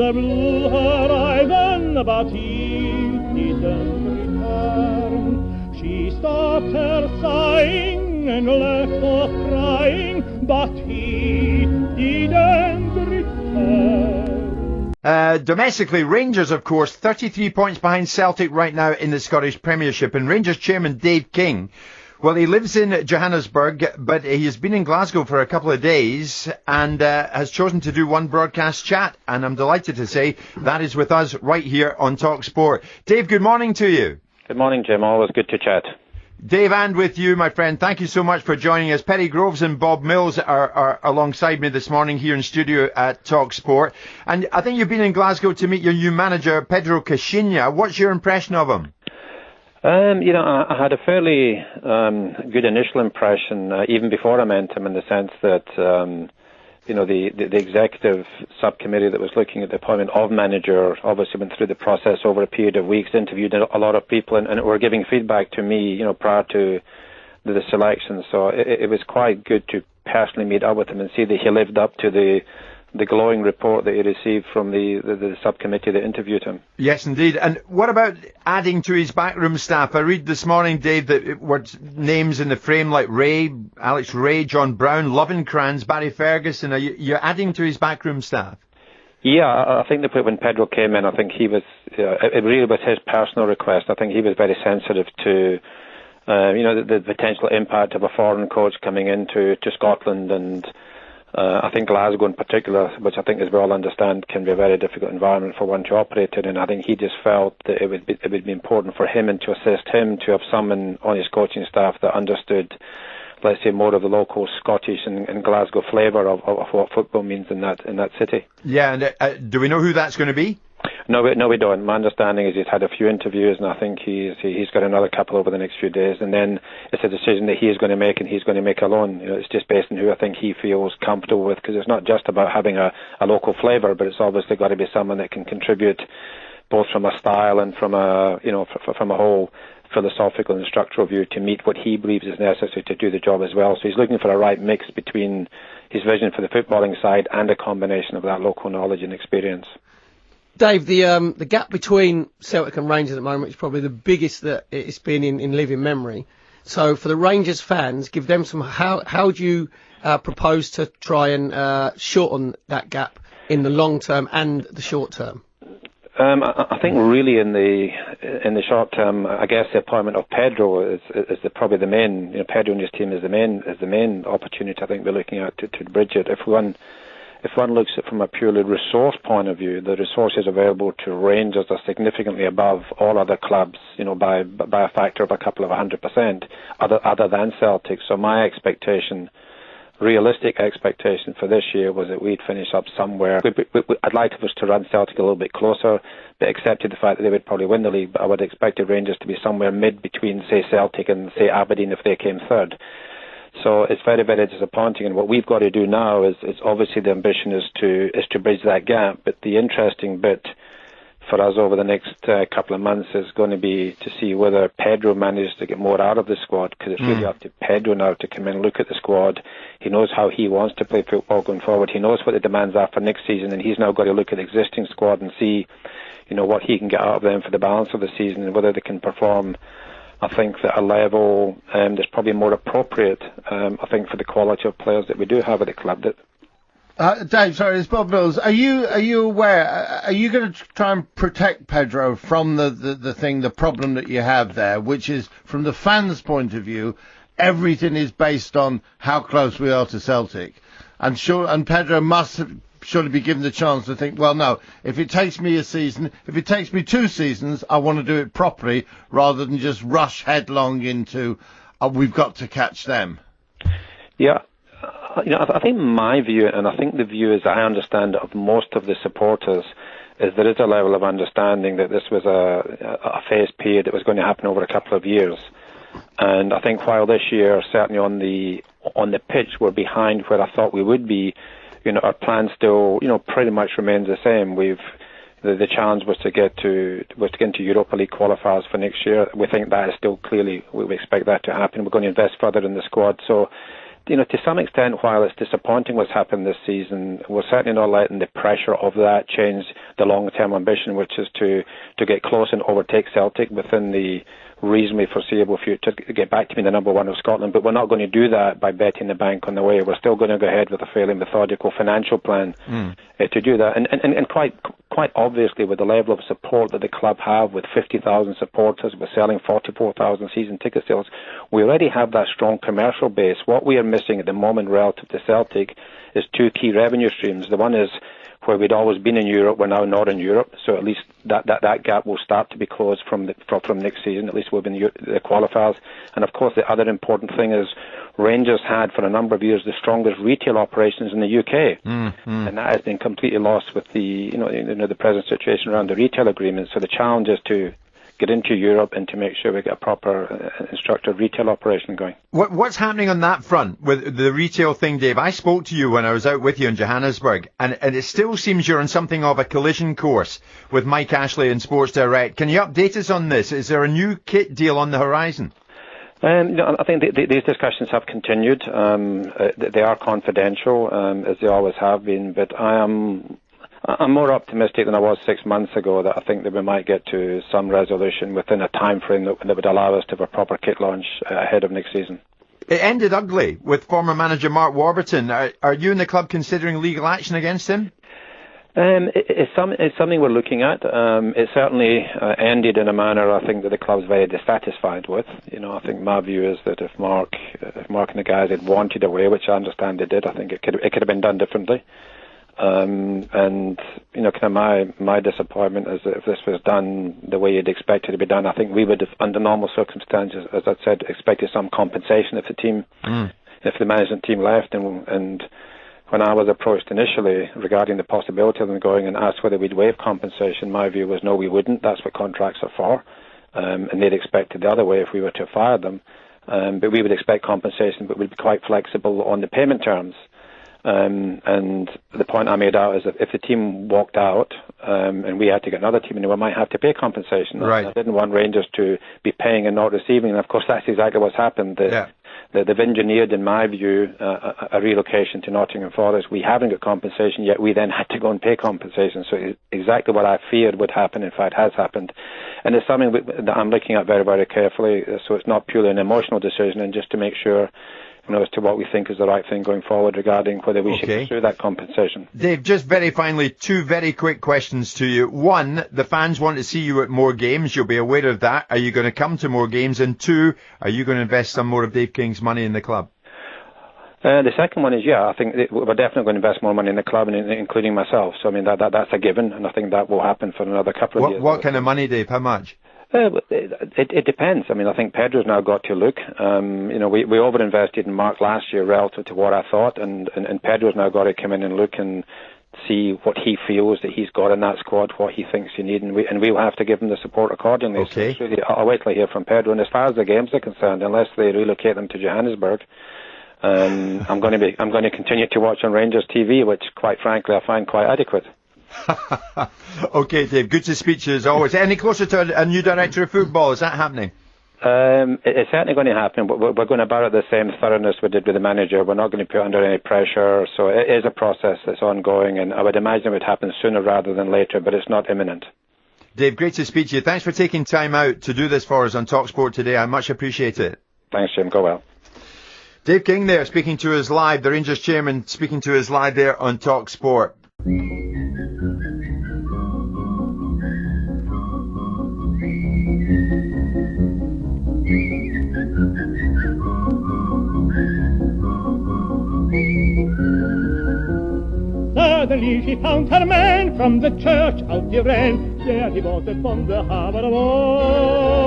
the blue horizon, but he didn't return. She stopped her sighing and left off crying, but he didn't return. Domestically, Rangers, of course, 33 points behind Celtic right now in the Scottish Premiership. And Rangers chairman Dave King, well, he lives in Johannesburg, but he has been in Glasgow for a couple of days and has chosen to do one broadcast chat. And I'm delighted to say that is with us right here on talkSPORT. Dave, good morning to you. Good morning, Jim. Always good to chat. Dave, and with you, my friend, thank you so much for joining us. Perry Groves and Bob Mills are alongside me this morning here in studio at talkSPORT. And I think you've been in Glasgow to meet your new manager, Pedro Caixinha. What's your impression of him? I had a fairly good initial impression, even before I met him, in the sense that, the executive subcommittee that was looking at the appointment of manager obviously went through the process over a period of weeks, interviewed a lot of people, and were giving feedback to me, prior to the selection. So it was quite good to personally meet up with him and see that he lived up to the glowing report that he received from the subcommittee that interviewed him. Yes, indeed. And what about adding to his backroom staff? I read this morning, Dave, that it were names in the frame like Alex Ray, John Brown, Lovenkrands, Barry Ferguson. Are you adding to his backroom staff? Yeah, I think that when Pedro came in, I think he was, it really was his personal request. I think he was very sensitive to, the potential impact of a foreign coach coming into Scotland, and I think Glasgow in particular, which I think as we all understand can be a very difficult environment for one to operate in, and I think he just felt that it would be important for him and to assist him to have someone on his coaching staff that understood, let's say, more of the local Scottish and Glasgow flavour of what football means in that city. Yeah, and do we know who that's going to be? No, we don't. My understanding is he's had a few interviews, and I think he's got another couple over the next few days, and then it's a decision that he is going to make, and he's going to make alone. It's just based on who I think he feels comfortable with, because it's not just about having a local flavour, but it's obviously got to be someone that can contribute both from a style and from a from a whole philosophical and structural view to meet what he believes is necessary to do the job as well. So he's looking for a right mix between his vision for the footballing side and a combination of that local knowledge and experience. Dave, the gap between Celtic and Rangers at the moment is probably the biggest that it's been in living memory. So for the Rangers fans, give them some. How do you propose to try and shorten that gap in the long term and the short term? I think really in the short term, I guess the appointment of Pedro is probably the main. Pedro and his team is the main opportunity I think we're looking at to bridge it. If one looks at it from a purely resource point of view, the resources available to Rangers are significantly above all other clubs, by a factor of a couple of 100%, other than Celtic. So my realistic expectation for this year was that we'd finish up somewhere. I'd like us to run Celtic a little bit closer, but accepted the fact that they would probably win the league. But I would expect the Rangers to be somewhere mid between, say, Celtic and, say, Aberdeen if they came third. So it's very, very disappointing, and what we've got to do now is obviously the ambition is to bridge that gap. But the interesting bit for us over the next couple of months is going to be to see whether Pedro manages to get more out of the squad, because it's really up to Pedro now to come in and look at the squad. He knows how he wants to play football going forward. He knows what the demands are for next season, and he's now got to look at the existing squad and see, what he can get out of them for the balance of the season and whether they can perform. I think that a level that's probably more appropriate, I think, for the quality of players that we do have at the club. Dave, sorry, it's Bob Mills. Are you aware? Are you going to try and protect Pedro from the problem that you have there, which is from the fans' point of view, everything is based on how close we are to Celtic, and Pedro must surely be given the chance to think, well, no, if it takes me a season, if it takes me 2 seasons, I want to do it properly rather than just rush headlong into, we've got to catch them. Yeah. I think my view, and I think the view as I understand it of most of the supporters, is there is a level of understanding that this was a phased period that was going to happen over a couple of years. And I think while this year, certainly on the pitch, we're behind where I thought we would be, our plan still, pretty much remains the same. The challenge was to get into Europa League qualifiers for next year. We think that is still clearly, we expect that to happen. We're going to invest further in the squad. So to some extent, while it's disappointing what's happened this season, we're certainly not letting the pressure of that change the long-term ambition, which is to get close and overtake Celtic within the reasonably foreseeable future, to get back to being the number one of Scotland. But we're not going to do that by betting the bank on the way. We're still going to go ahead with a fairly methodical financial plan to do that. And quite obviously, with the level of support that the club have, with 50,000 supporters, we're selling 44,000 season ticket sales, we already have that strong commercial base. What we are missing at the moment relative to Celtic is two key revenue streams. The one is where we'd always been in Europe, we're now not in Europe, so at least that gap will start to be closed from next season. At least we'll be in the qualifiers. And of course, the other important thing is Rangers had for a number of years the strongest retail operations in the UK, and that has been completely lost with the the present situation around the retail agreement. So the challenge is to get into Europe and to make sure we get a proper structured retail operation going. What's happening on that front with the retail thing, Dave? I spoke to you when I was out with you in Johannesburg, and it still seems you're on something of a collision course with Mike Ashley and Sports Direct. Can you update us on this? Is there a new kit deal on the horizon? I think these discussions have continued. They are confidential, as they always have been, but I'm more optimistic than I was 6 months ago that I think that we might get to some resolution within a time frame that would allow us to have a proper kit launch ahead of next season. It ended ugly with former manager Mark Warburton. Are you and the club considering legal action against him? It's something we're looking at. It certainly ended in a manner I think that the club's very dissatisfied with. I think my view is that if Mark and the guys had wanted away, which I understand they did, I think it could have been done differently. And kind of my disappointment is that if this was done the way you'd expect it to be done, I think we would have, under normal circumstances, as I said, expected some compensation if the management team left. And when I was approached initially regarding the possibility of them going and asked whether we'd waive compensation, my view was no, we wouldn't. That's what contracts are for. And they'd expect it the other way if we were to fire them. But we would expect compensation, but we'd be quite flexible on the payment terms. And the point I made out is that if the team walked out and we had to get another team in, we might have to pay compensation. Right. I didn't want Rangers to be paying and not receiving, and of course that's exactly what's happened. They've engineered, in my view, a relocation to Nottingham Forest. We haven't got compensation yet. We then had to go and pay compensation. So exactly what I feared would happen, in fact, has happened. And it's something that I'm looking at very, very carefully. So it's not purely an emotional decision, and just to make sure as to what we think is the right thing going forward regarding whether we should pursue that compensation. Dave, just very finally, two very quick questions to you. One, the fans want to see you at more games. You'll be aware of that. Are you going to come to more games? And two, are you going to invest some more of Dave King's money in the club? The second one is, I think we're definitely going to invest more money in the club, including myself. So, I mean, that's a given, and I think that will happen for another couple of years. What kind of money, Dave? How much? It depends. I mean, I think Pedro's now got to look. We over-invested in Mark last year relative to what I thought, and Pedro's now got to come in and look and see what he feels that he's got in that squad, what he thinks he needs, and we will have to give him the support accordingly. Okay. So I'll wait till I hear from Pedro. And as far as the games are concerned, unless they relocate them to Johannesburg, I'm going to continue to watch on Rangers TV, which, quite frankly, I find quite adequate. Okay, Dave, good to speak to you as always. Any closer to a new director of football? Is that happening? It's certainly going to happen, but we're going about it the same thoroughness we did with the manager. We're not going to put under any pressure, so it is a process that's ongoing, and I would imagine it would happen sooner rather than later, but it's not imminent. Dave, great to speak to you. Thanks for taking time out to do this for us on talkSPORT today. I much appreciate it. Thanks, Jim. Go well. Dave King there, speaking to us live, the Rangers chairman speaking to us live there on talkSPORT. Suddenly she found her man from the church out he ran. There he was upon the harbour wall.